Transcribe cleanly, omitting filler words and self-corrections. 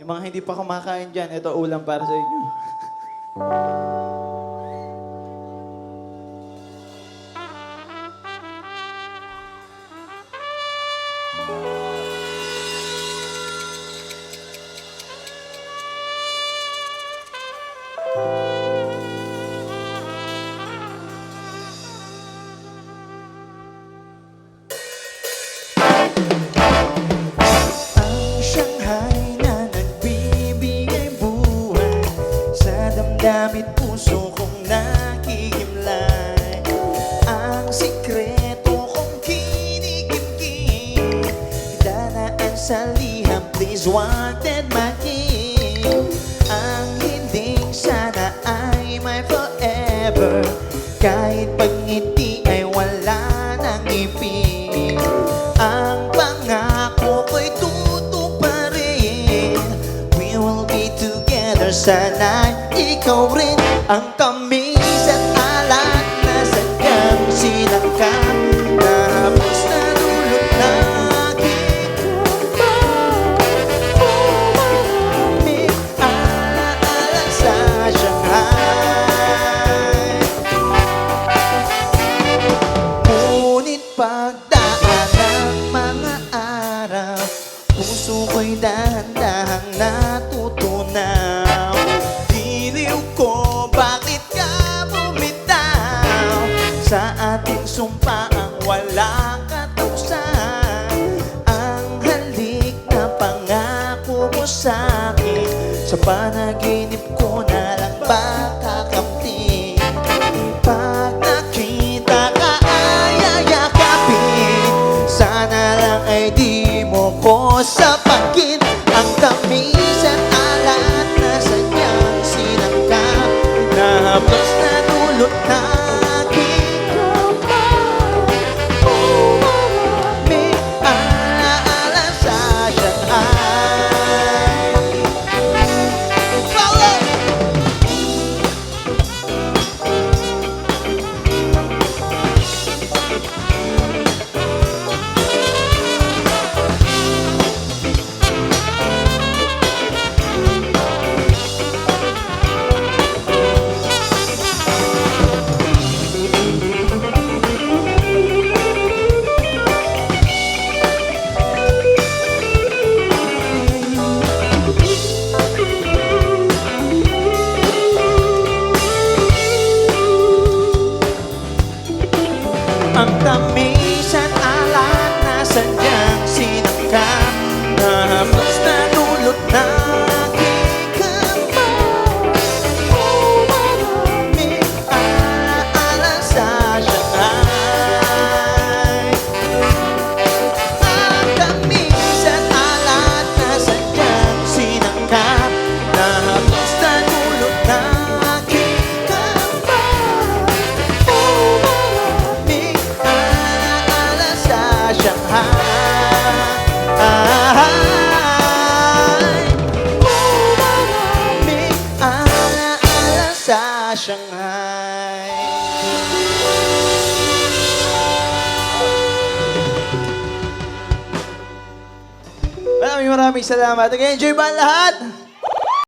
Yung mga hindi pa kumakain dyan, ito ulam para sa inyo. Shanghai na nagbibigay buhay sa damdamin puso kong nakikimlay. Ang sikreto kong kinikimkim, danaan sa liham, please wanted my king. Ang hinding sana ay my forever, kahit pagngiti ay wala nang ipin. Ang pangako ko'y tutuparin, we will be together, sana'y ikaw rin. Ang tamis at alat na sadyang sinangkap, tapos na dulot na aking may alaala sa Shanghai. Ngunit pagdaan ng mga araw, puso ko'y dahan-dahang natutunaw. Diliw ko, bakit ka bumitaw sa ating sumpaang walang katapusan? Ang halik na pangako mo sa'kin, sa panaginip ko na lang makakamtin. Pag nakita ka ay ayakapin, sana lang ay di mo ko sapakin. Ang tamis at alat na sadyang sinangkap, nahaplos na dulot na aking may alaala sa Shanghai. Follow! Ang tamis at alat na sadyang sinangkap, nahaplos na dulot na aking kamay. May alaala sa Shanghai. Ang tamis at alat na sadyang sinangkap, nahaplos na dulot na aking kamay. May alaala sa Shanghai. May alaala sa Shanghai. Maraming salamat. Nag-enjoy ba ang lahat?